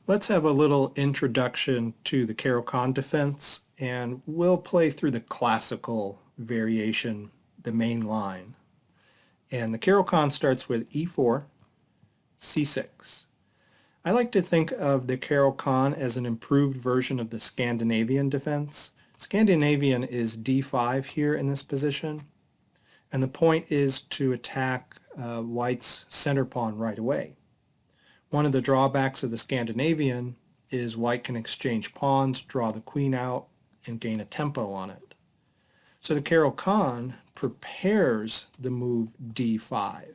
Let's have a little introduction to the Caro-Kann defense, and we'll play through the classical variation, the main line. And the Caro-Kann starts with e4, c6. I like to think of the Caro-Kann as an improved version of the Scandinavian defense. Scandinavian is d5 here in this position, and the point is to attack white's center pawn right away. One of the drawbacks of the Scandinavian is white can exchange pawns, draw the queen out, and gain a tempo on it. So the Caro-Kann prepares the move d5,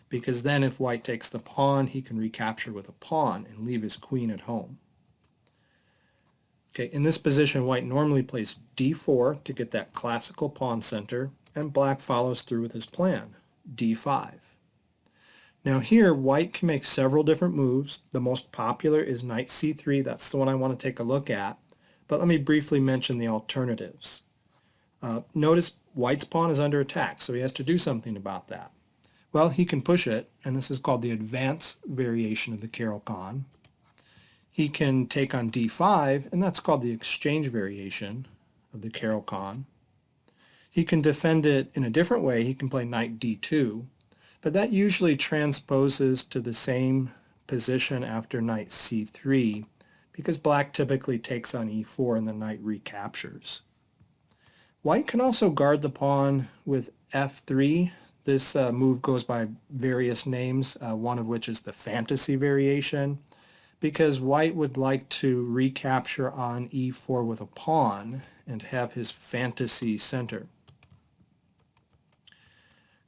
because then if white takes the pawn, he can recapture with a pawn and leave his queen at home. Okay, in this position, white normally plays d4 to get that classical pawn center, and black follows through with his plan, d5. Now here, white can make several different moves. The most popular is knight c3. That's the one I want to take a look at. But let me briefly mention the alternatives. Notice white's pawn is under attack, so he has to do something about that. Well, he can push it, and this is called the advanced variation of the Caro-Kann. He can take on d5, and that's called the exchange variation of the Caro-Kann. He can defend it in a different way. He can play knight d2. But that usually transposes to the same position after knight c3 because black typically takes on e4 and the knight recaptures. White can also guard the pawn with f3. This move goes by various names, one of which is the fantasy variation, because white would like to recapture on e4 with a pawn and have his fantasy center.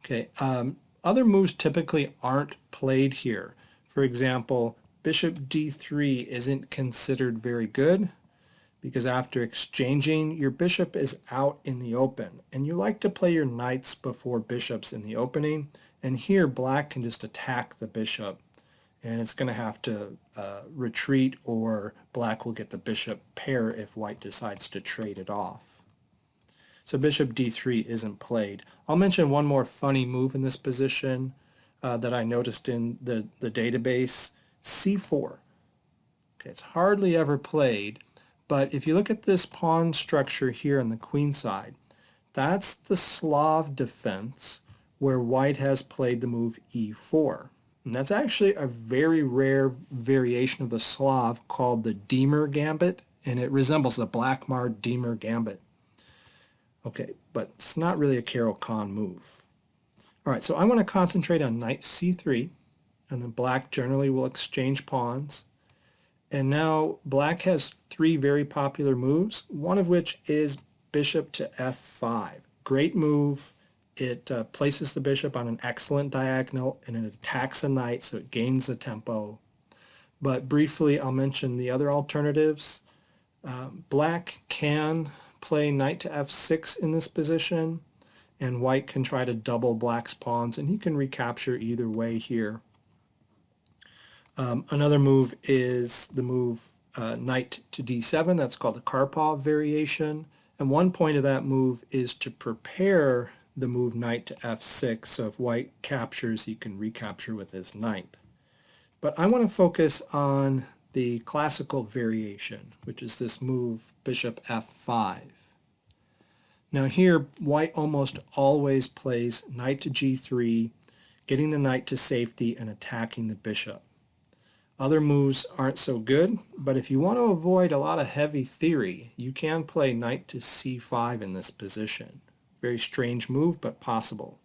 Okay. Other moves typically aren't played here. For example, bishop d3 isn't considered very good because after exchanging, your bishop is out in the open. And you like to play your knights before bishops in the opening. And here, black can just attack the bishop. And it's going to have to retreat, or black will get the bishop pair if white decides to trade it off. So bishop d3 isn't played. I'll mention one more funny move in this position that I noticed in the database, c4. Okay, it's hardly ever played, but if you look at this pawn structure here on the queen side, that's the Slav defense where white has played the move e4. And that's actually a very rare variation of the Slav called the Demer gambit, and it resembles the Blackmar-Demer gambit. Okay, but it's not really a Caro-Kann move. All right, so I want to concentrate on knight c3, and then black generally will exchange pawns. And now black has three very popular moves, one of which is bishop to f5. Great move. It places the bishop on an excellent diagonal, and it attacks a knight, so it gains the tempo. But briefly, I'll mention the other alternatives. Black can play knight to f6 in this position, and white can try to double black's pawns, and he can recapture either way here. Another move is the move knight to d7. That's called the Karpov variation, and one point of that move is to prepare the move knight to f6, so if white captures, he can recapture with his knight. But I want to focus on the classical variation, which is this move bishop f5. Now here, white almost always plays knight to g3, getting the knight to safety and attacking the bishop. Other moves aren't so good, but if you want to avoid a lot of heavy theory, you can play knight to c5 in this position. Very strange move, but possible.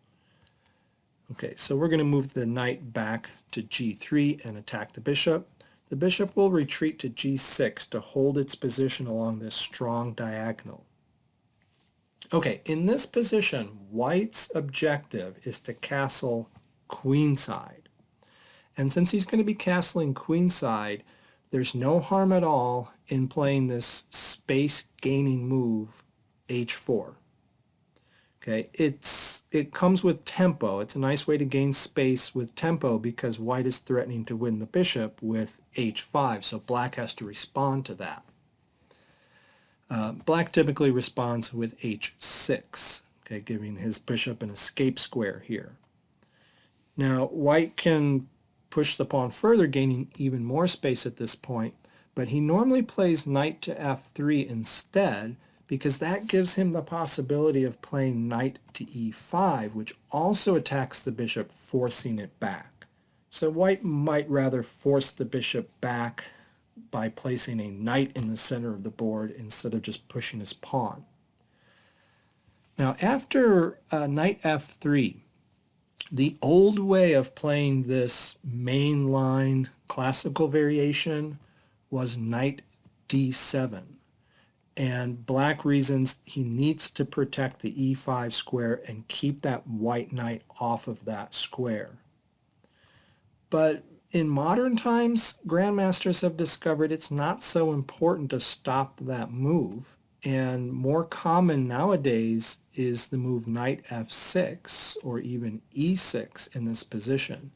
Okay, so we're going to move the knight back to g3 and attack the bishop. The bishop will retreat to g6 to hold its position along this strong diagonal. Okay, in this position, white's objective is to castle queenside. And since he's going to be castling queenside, there's no harm at all in playing this space-gaining move, h4. Okay, it comes with tempo. It's a nice way to gain space with tempo because white is threatening to win the bishop with h5, so black has to respond to that. Black typically responds with h6, okay, giving his bishop an escape square here. Now, white can push the pawn further, gaining even more space at this point, but he normally plays knight to f3 instead, because that gives him the possibility of playing knight to e5, which also attacks the bishop, forcing it back. So white might rather force the bishop back by placing a knight in the center of the board instead of just pushing his pawn. Now after knight f3, the old way of playing this mainline classical variation was knight d7. And black reasons he needs to protect the e5 square and keep that white knight off of that square. But in modern times, grandmasters have discovered it's not so important to stop that move. And more common nowadays is the move knight f6 or even e6 in this position.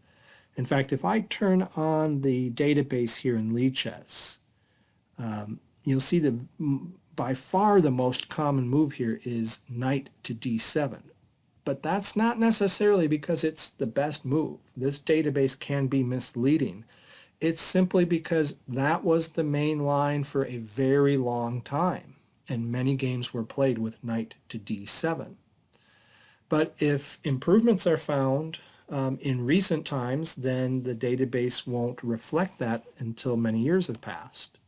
In fact, if I turn on the database here in Lichess, you'll see that by far the most common move here is knight to d7. But that's not necessarily because it's the best move. This database can be misleading. It's simply because that was the main line for a very long time, and many games were played with knight to d7. But if improvements are found in recent times, then the database won't reflect that until many years have passed.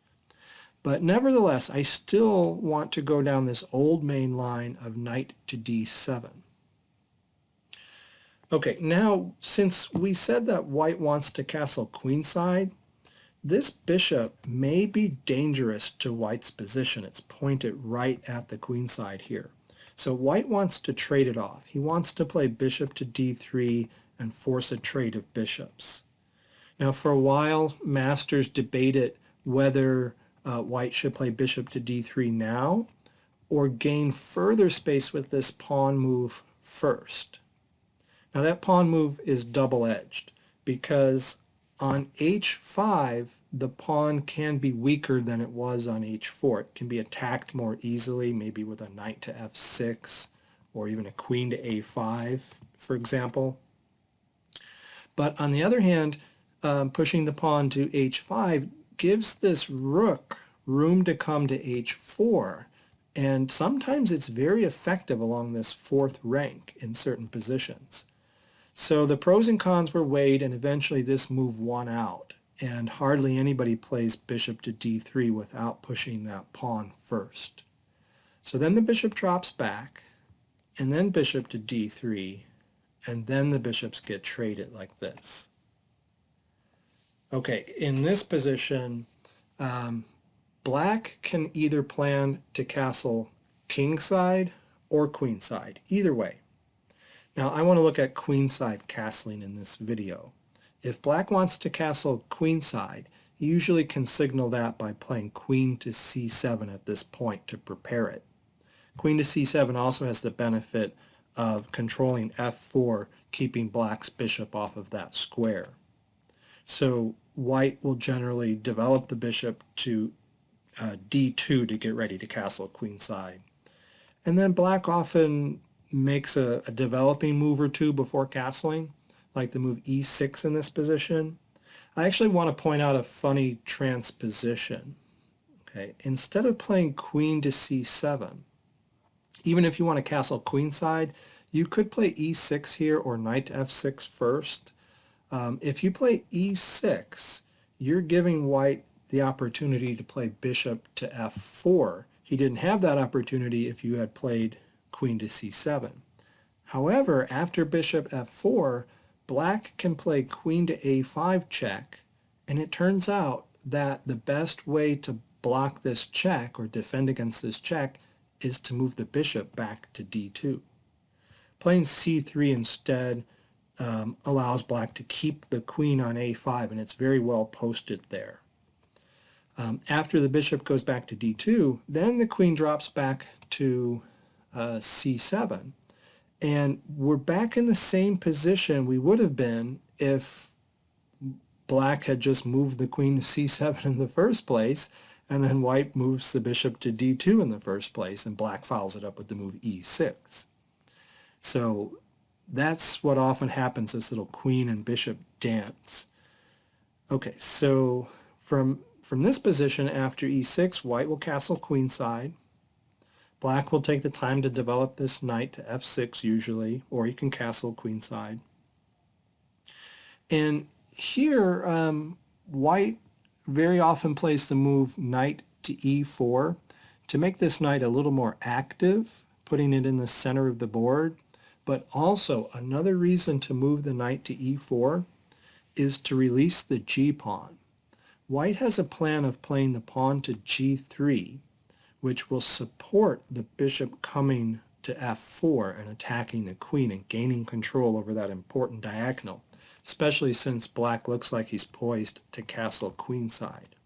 But nevertheless, I still want to go down this old main line of knight to d7. Okay, now since we said that white wants to castle queenside, this bishop may be dangerous to white's position. It's pointed right at the queenside here. So white wants to trade it off. He wants to play bishop to d3 and force a trade of bishops. Now for a while, masters debated whether white should play bishop to d3 now or gain further space with this pawn move first. Now that pawn move is double-edged because on h5 the pawn can be weaker than it was on h4. It can be attacked more easily, maybe with a knight to f6 or even a queen to a5, for example. But on the other hand, pushing the pawn to h5 gives this rook room to come to h4, and sometimes it's very effective along this fourth rank in certain positions. So the pros and cons were weighed, and eventually this move won out, and hardly anybody plays bishop to d3 without pushing that pawn first. So then the bishop drops back, and then bishop to d3, and then the bishops get traded like this. Okay, in this position, black can either plan to castle kingside or queenside, either way. Now I want to look at queenside castling in this video. If black wants to castle queenside, he usually can signal that by playing queen to c7 at this point to prepare it. Queen to c7 also has the benefit of controlling f4, keeping black's bishop off of that square. So white will generally develop the bishop to d2 to get ready to castle queenside. And then black often makes a developing move or two before castling, like the move e6 in this position. I actually want to point out a funny transposition. Okay, instead of playing queen to c7, even if you want to castle queenside, you could play e6 here or knight to f6 first. If you play e6, you're giving white the opportunity to play bishop to f4. He didn't have that opportunity if you had played queen to c7. However, after bishop f4, black can play queen to a5 check, and it turns out that the best way to block this check or defend against this check is to move the bishop back to d2. Playing c3 instead allows black to keep the queen on a5, and it's very well posted there. After the bishop goes back to d2, then the queen drops back to c7, and we're back in the same position we would have been if black had just moved the queen to c7 in the first place, and then white moves the bishop to d2 in the first place, and black follows it up with the move e6. So that's what often happens, this little queen and bishop dance. Okay, so from this position after e6, white will castle queenside. Black will take the time to develop this knight to f6 usually, or you can castle queenside. And here, white very often plays the move knight to e4 to make this knight a little more active, putting it in the center of the board. But also another reason to move the knight to e4 is to release the g-pawn. White has a plan of playing the pawn to g3, which will support the bishop coming to f4 and attacking the queen and gaining control over that important diagonal, especially since black looks like he's poised to castle queenside.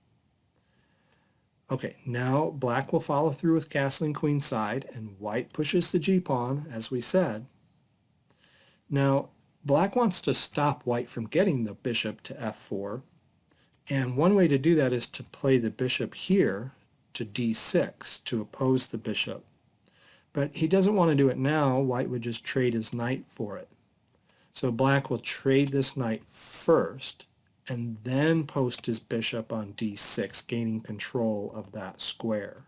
Okay, now black will follow through with castling queenside, and white pushes the g-pawn, as we said. Now, black wants to stop white from getting the bishop to f4, and one way to do that is to play the bishop here to d6 to oppose the bishop. But he doesn't want to do it now. White would just trade his knight for it. So black will trade this knight first and then post his bishop on d6, gaining control of that square.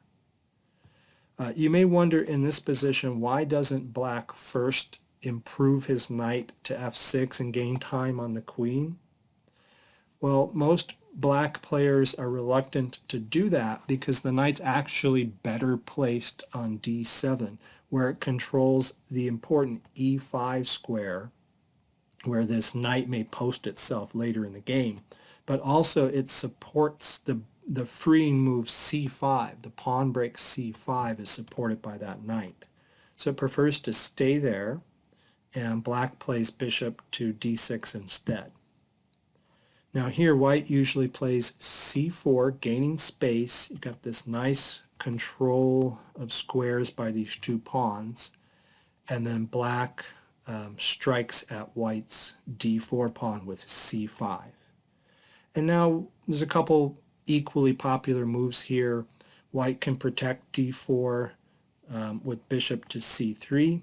You may wonder in this position, why doesn't black first improve his knight to f6 and gain time on the queen? Well, most black players are reluctant to do that because the knight's actually better placed on d7, where it controls the important e5 square, where this knight may post itself later in the game. But also it supports the freeing move c5. The pawn break c5 is supported by that knight. So it prefers to stay there, and black plays bishop to d6 instead. Now here white usually plays c4, gaining space. You've got this nice control of squares by these two pawns, and then black strikes at white's d4 pawn with c5. And now there's a couple equally popular moves here. White can protect d4 with bishop to c3,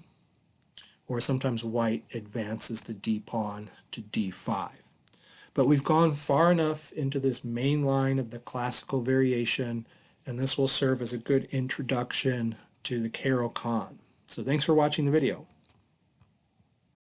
or sometimes white advances the d pawn to d5. But we've gone far enough into this main line of the classical variation, and this will serve as a good introduction to the Caro-Kann. So thanks for watching the video.